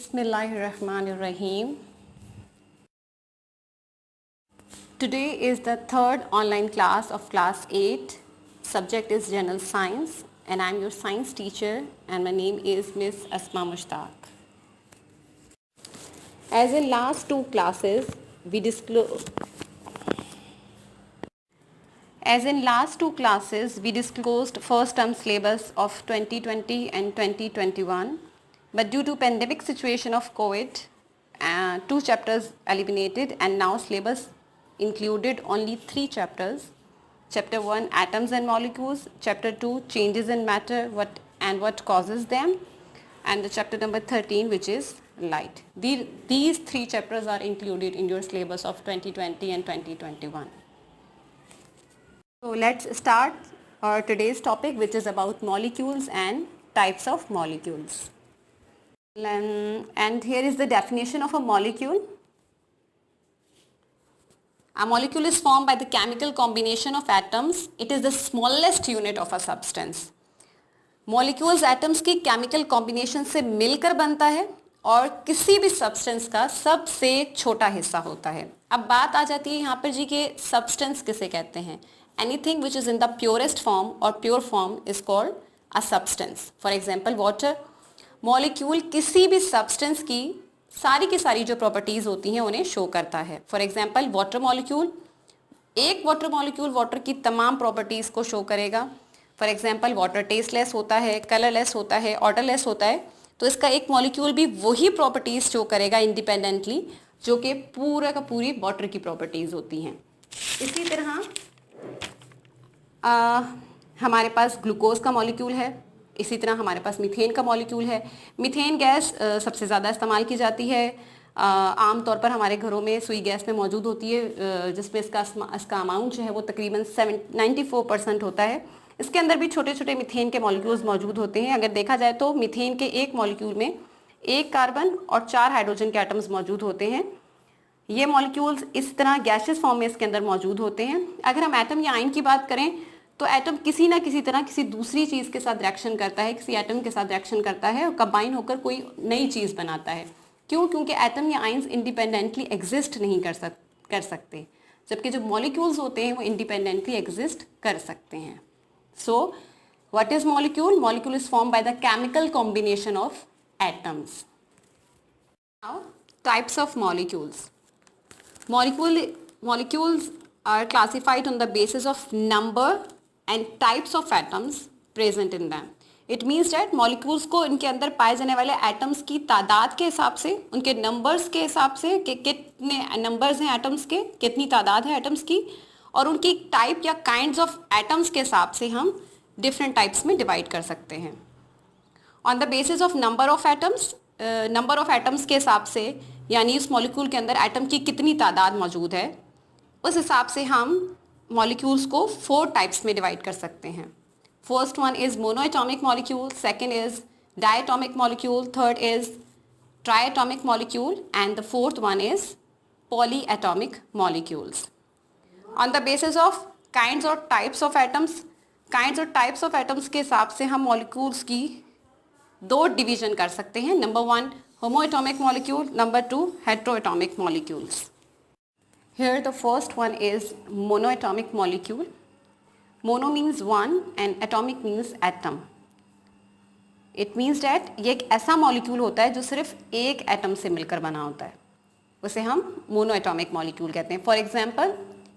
Bismillahirrahmanirrahim. Today is the third online class of class 8. Subject is General Science and I am your science teacher and my name is Miss Asma Mushtaq. As in last two classes, we disclosed first term syllabus of 2020 and 2021, but due to pandemic situation of COVID, two chapters eliminated and now syllabus included only 3 chapters. Chapter 1 atoms and molecules, chapter 2 changes in matter what causes them, and the chapter number 13 which is light. These 3 chapters are included in your syllabus of 2020 and 2021. So let's start our today's topic, which is about molecules and types of molecules. And here is the definition of a molecule. A molecule is formed by the chemical combination of atoms. It is the smallest unit of a substance. Molecules atoms की chemical combination से मिलकर बनता है और किसी भी substance का सबसे छोटा हिस्सा होता है. अब बात आ जाती है यहाँ पर जी के substance किसे कहते हैं. Anything which is in the purest form or pure form is called a substance. For example, water. Molecule किसी भी substance की सारी जो प्रॉपर्टीज होती हैं उन्हें शो करता है. फॉर एग्जाम्पल वाटर मॉलिक्यूल, एक वाटर मॉलिक्यूल वाटर की तमाम प्रॉपर्टीज को शो करेगा. फॉर एग्जाम्पल वाटर टेस्टलेस होता है, कलरलेस होता है, ऑडरलेस होता है, तो इसका एक मॉलिक्यूल भी वही प्रॉपर्टीज शो करेगा इंडिपेंडेंटली जो कि पूरा का पूरी वाटर की प्रॉपर्टीज होती हैं. इसी तरह हमारे पास ग्लूकोज का मॉलिक्यूल है. इसी तरह हमारे पास मीथेन का मॉलिक्यूल है. मीथेन गैस सबसे ज़्यादा इस्तेमाल की जाती है. आम तौर पर हमारे घरों में सुई गैस में मौजूद होती है, जिसमें इसका अमाउंट जो है वो तकरीबन 94% होता है. इसके अंदर भी छोटे छोटे मीथेन के मॉलिक्यूल्स मौजूद होते हैं. अगर देखा जाए तो मीथेन के एक मॉलिक्यूल में 1 कार्बन और 4 हाइड्रोजन के एटम्स मौजूद होते हैं. ये मॉलिक्यूल्स इस तरह गैसियस फॉर्म में इसके अंदर मौजूद होते हैं. अगर हम एटम या आयन की बात करें तो एटम किसी ना किसी तरह किसी दूसरी चीज़ के साथ रिएक्शन करता है, किसी एटम के साथ रिएक्शन करता है और कंबाइन होकर कोई नई चीज़ बनाता है. क्यों? क्योंकि एटम या आयंस इंडिपेंडेंटली एग्जिस्ट नहीं कर सकते, जबकि जो मॉलिक्यूल्स होते हैं वो इंडिपेंडेंटली एग्जिस्ट कर सकते हैं. So what is molecule? Molecule is form by the chemical combination of atoms. Now types of molecules. Molecules are classified on the basis of number and types of atoms present in them. It means that molecules को इनके अंदर पाए जाने वाले atoms की तादाद के हिसाब से, उनके numbers के हिसाब से कि कितने numbers हैं atoms के, कितनी तादाद है atoms की, और उनकी type या kinds of atoms के हिसाब से हम different types में divide कर सकते हैं. On the basis of number of atoms के हिसाब से, यानी उस molecule के अंदर atom की कितनी तादाद मौजूद है, उस हिसाब से हम मॉलिक्यूल्स को 4 टाइप्स में डिवाइड कर सकते हैं. First one is monoatomic molecule, second is diatomic molecule, third is triatomic molecule and the fourth one is polyatomic molecules. On the basis of kinds और टाइप्स ऑफ एटम्स के हिसाब से हम मॉलिक्यूल्स की 2 डिवीजन कर सकते हैं. Number 1 homoatomic molecule, number 2 heteroatomic molecules. Here the first one is monoatomic molecule. Mono means one and atomic means atom. It means that ये एक ऐसा मॉलिक्यूल होता है जो सिर्फ एक एटम से मिलकर बना होता है, उसे हम मोनोएटॉमिक मॉलिक्यूल कहते हैं. For example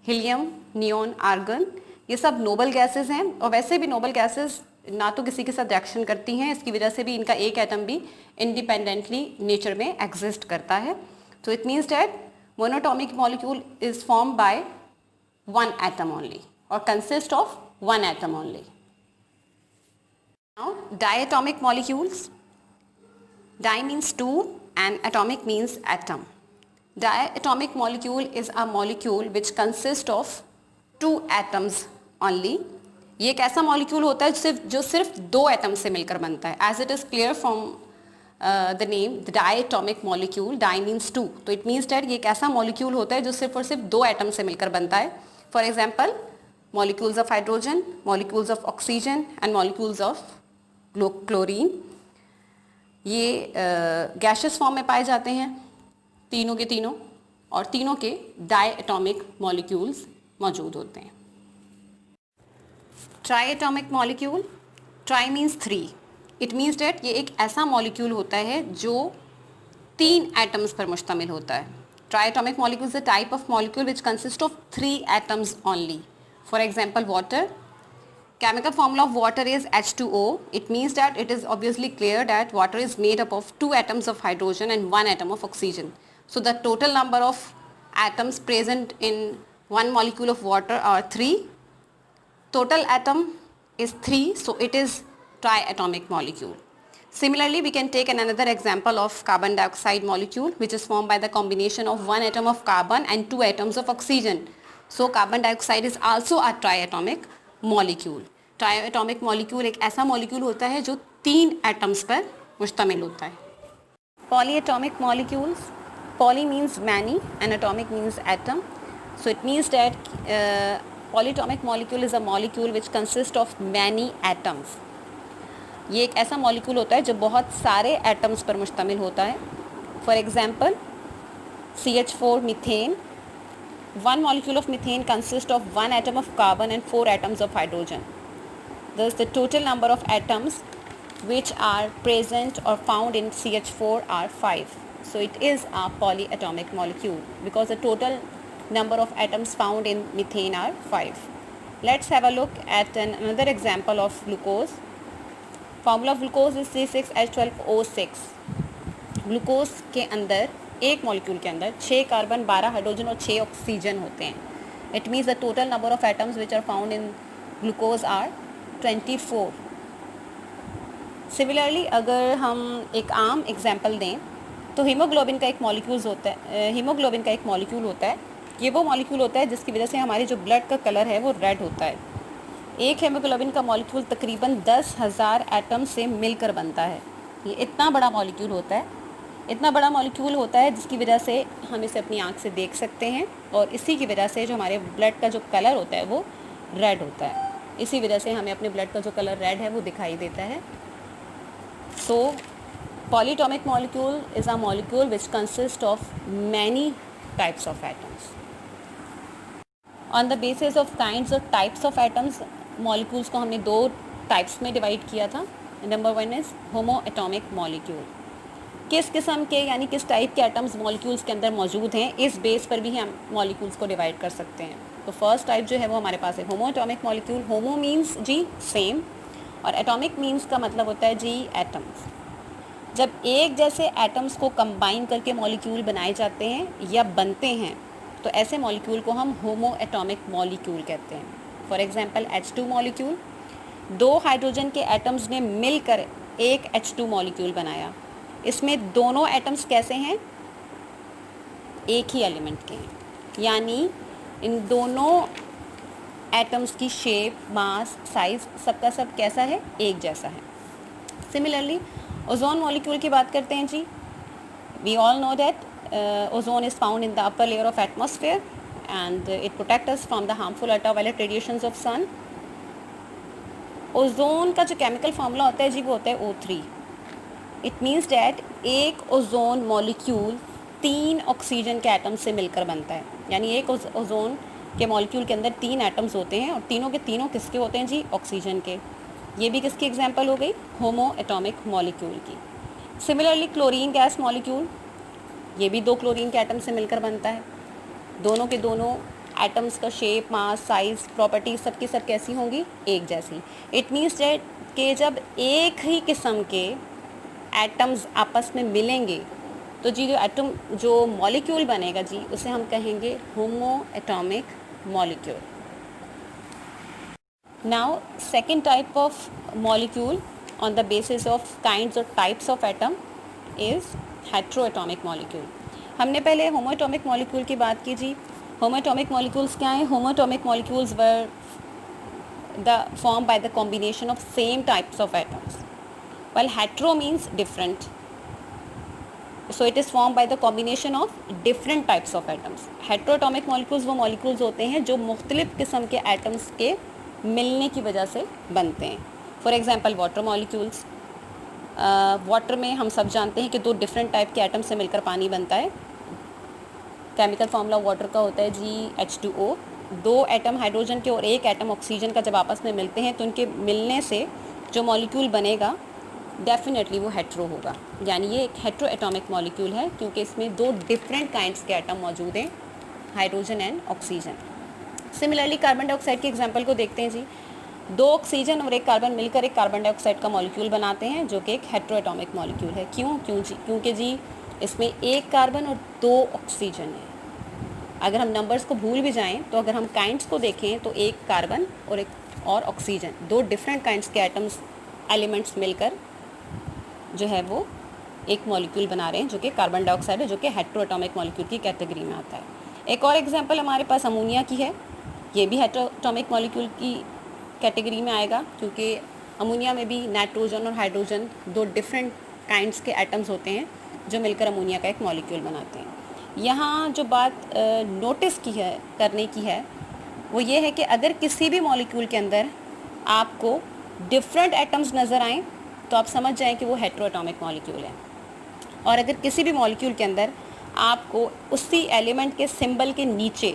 helium, neon, argon, ये सब नोबल गैसेस हैं. और वैसे भी नोबल गैसेस ना तो किसी के साथ रिएक्शन करती हैं, इसकी वजह से भी इनका एक एटम भी इंडिपेंडेंटली नेचर में एग्जिस्ट करता है. तो it means that monatomic molecule is formed by one atom only or consist of one atom only. Now diatomic molecules. Di means 2 and atomic means atom. Diatomic molecule is a molecule which consists of 2 atoms only. ये एक ऐसा molecule होता है जो सिर्फ 2 atom से मिलकर बनता है. As it is clear from the name, the diatomic molecule, di means 2, तो it means that ये एक ऐसा मॉलिक्यूल होता है जो सिर्फ और सिर्फ 2 एटम से मिलकर बनता है. For example molecules of hydrogen, molecules of oxygen and molecules of chlorine. ये गैशियस फॉर्म में पाए जाते हैं तीनों के तीनों, और तीनों के डाई एटॉमिक मॉलिक्यूल्स मौजूद होते हैं। Triatomic molecule, tri means 3, it means that ये एक ऐसा मॉलिक्यूल होता है जो 3 एटम्स पर मुश्तमिल होता है। Try atomic molecule is a type of molecule which consist of 3 atoms only. For example water, chemical formula of water is H2O. It means that it is obviously clear that water is made up of 2 atoms of hydrogen and 1 atom of oxygen. So the total number of atoms present in one molecule of water are 3. Total atom is 3, so it is triatomic molecule. Similarly, we can take another example of carbon dioxide molecule, which is formed by the combination of 1 atom of carbon and 2 atoms of oxygen. So carbon dioxide is also a triatomic molecule. Triatomic molecule एक ऐसा molecule होता है जो 3 atoms पर मुश्तमिल होता है। Polyatomic molecules, poly means many and atomic means atom, so it means that polyatomic molecule is a molecule which consist of many atoms. ये एक ऐसा मॉलिक्यूल होता है जो बहुत सारे एटम्स पर मुश्तमिल होता है। For example CH4 methane, one molecule of methane consists of 1 atom of carbon and 4 atoms of hydrogen. Thus the total number of atoms which are present or found in CH4 are 5. So it is a polyatomic molecule because the total number of atoms found in methane are 5. Let's have a look at another example of glucose. Formula of glucose is C6H12O6. Glucose के अंदर, एक molecule के अंदर 6 carbon, 12 hydrogen और 6 oxygen होते हैं। It means the total number of atoms which are found in glucose are 24। Similarly अगर हम एक आम एग्जांपल दें तो हीमोग्लोबिन का एक मॉलिक्यूल होता है, ये वो मॉलिक्यूल होता है जिसकी वजह से हमारे जो ब्लड का कलर है वो रेड होता है। एक हीमोग्लोबिन का मॉलिक्यूल तकरीबन 10,000 एटम से मिलकर बनता है। ये इतना बड़ा मॉलिक्यूल होता है जिसकी वजह से हम इसे अपनी आँख से देख सकते हैं, और इसी की वजह से जो हमारे ब्लड का जो कलर होता है वो रेड होता है। इसी वजह से हमें अपने ब्लड का जो कलर रेड है वो दिखाई देता है। So polyatomic molecule is a molecule which consist of many types of atoms. On the basis of kinds और टाइप्स ऑफ एटम्स, मॉलिक्यूल्स को हमने 2 टाइप्स में डिवाइड किया था। Number 1 is homo atomic molecule. किस किस्म के यानी किस टाइप के एटम्स मॉलिक्यूल्स के अंदर मौजूद हैं, इस बेस पर भी हम मॉलिक्यूल्स को डिवाइड कर सकते हैं। तो फर्स्ट टाइप जो है वो हमारे पास है homo atomic molecule. Homo means जी सेम, और एटॉमिक मीन्स का मतलब होता है जी एटम्स। जब एक जैसे एटम्स को कंबाइन करके मॉलिक्यूल बनाए जाते हैं या बनते हैं तो ऐसे मॉलिक्यूल को हम होमो एटॉमिक मॉलिक्यूल कहते हैं। For example H2 molecule, 2 hydrogen के एटम्स ने मिलकर एक H2 मॉलिक्यूल बनाया। इसमें दोनों एटम्स कैसे हैं, एक ही एलिमेंट के हैं, यानी इन दोनों एटम्स की शेप, मास, साइज सबका सब कैसा है, एक जैसा है। सिमिलरली ओजोन मॉलिक्यूल की बात करते हैं जी। We all know that ozone is found in the upper layer of atmosphere and it protect us from the harmful ultraviolet radiations of sun. Ozone का जो केमिकल फार्मूला होता है जी वो होता है O3। इट मीन्स डैट एक ozone molecule 3 oxygen के atom से मिलकर बनता है, यानी एक ओजोन के मॉलिक्यूल के अंदर 3 एटम्स होते हैं, और तीनों के तीनों किसके होते हैं जी, ऑक्सीजन के। ये भी किसकी एग्जांपल हो गई, होमो एटॉमिक मॉलिक्यूल की। सिमिलरली क्लोरीन गैस मॉलिक्यूल, ये भी 2 क्लोरीन के एटम से मिलकर बनता है। दोनों के दोनों एटम्स का शेप, मास, साइज़, प्रॉपर्टीज सबकी सब कैसी होंगी, एक जैसी। इट मीन्स डैट कि जब एक ही किस्म के एटम्स आपस में मिलेंगे तो जी जो मॉलिक्यूल बनेगा जी उसे हम कहेंगे homo atomic molecule. Now second type of molecule on the basis of kinds और types of atom is heteroatomic molecule. हमने पहले होमो एटॉमिक मॉलिक्यूल की बात की जी। होमो एटॉमिक मॉलिक्यूल्स क्या हैं, होमो atomic molecules were the form by the combination of same types of atoms, while hetero means different, so it is formed by the combination of different types of atoms. heteroatomic molecules वो molecules होते हैं जो मुख्तलिफ किस्म के atoms के मिलने की वजह से बनते हैं। for example water molecules, water में हम सब जानते हैं कि 2 डिफरेंट टाइप के एटम से मिलकर पानी बनता है। केमिकल फार्मूला वाटर का होता है GH2O। 2 एटम हाइड्रोजन के और 1 एटम ऑक्सीजन का जब आपस में मिलते हैं तो उनके मिलने से जो मॉलिक्यूल बनेगा डेफिनेटली वो हेट्रो होगा, यानी ये एक हेट्रो एटॉमिक मॉलिक्यूल है क्योंकि इसमें 2 डिफरेंट काइंड्स के एटम मौजूद हैं, hydrogen and oxygen. Similarly carbon dioxide के एग्जांपल को देखते हैं जी। 2 ऑक्सीजन और 1 कार्बन मिलकर एक कार्बन डाइऑक्साइड का मॉलिक्यूल बनाते हैं जो कि एक हेट्रो एटॉमिक मॉलिक्यूल है। क्योंकि जी इसमें 1 कार्बन और 2 ऑक्सीजन है। अगर हम नंबर्स को भूल भी जाएं तो अगर हम काइंड्स को देखें तो 1 कार्बन और 1 और ऑक्सीजन, 2 डिफरेंट काइंड्स के एटम्स एलिमेंट्स मिलकर जो है वो एक मॉलिक्यूल बना रहे हैं जो कि कार्बन डाइऑक्साइड है, जो कि हेट्रो एटॉमिक मॉलिक्यूल की कैटेगरी में आता है। एक और एग्जांपल हमारे पास अमोनिया की है, ये भी हेट्रो एटॉमिक मॉलिक्यूल की कैटेगरी में आएगा क्योंकि अमोनिया में भी नाइट्रोजन और हाइड्रोजन 2 डिफरेंट काइंड्स के एटम्स होते हैं जो मिलकर अमोनिया का एक मॉलिक्यूल बनाते हैं। यहाँ जो बात नोटिस की है, करने की है, वो ये है कि अगर किसी भी मॉलिक्यूल के अंदर आपको डिफरेंट एटम्स नज़र आएँ तो आप समझ जाएं कि वो हेट्रो एटॉमिक मॉलिक्यूल है। और अगर किसी भी मॉलिक्यूल के अंदर आपको उसी एलिमेंट के सिंबल के नीचे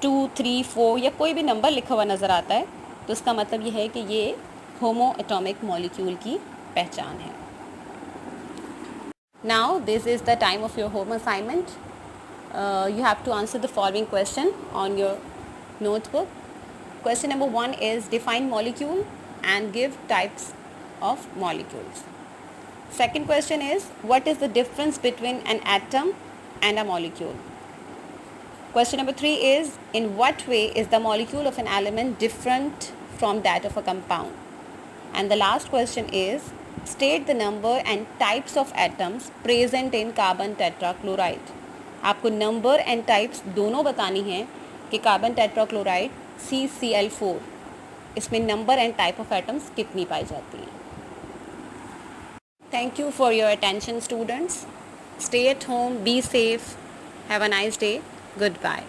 2, 3, 4 या कोई भी नंबर लिखा हुआ नज़र आता है तो इसका मतलब ये है कि ये होमो एटॉमिक मॉलिक्यूल की पहचान है। Now this is the time of your home assignment. You have to answer the following question on your notebook. Question number 1 is define molecule and give types of molecules. Second question is what is the difference between an atom and a molecule? Question number 3 is in what way is the molecule of an element different from that of a compound? And the last question is state the number and types of atoms present in carbon tetrachloride. आपको number and types दोनों बतानी है कि carbon tetrachloride CCl4 इसमें number and type of atoms कितनी पाई जाती हैं। Thank you for your attention students. Stay at home, be safe, have a nice day, good bye.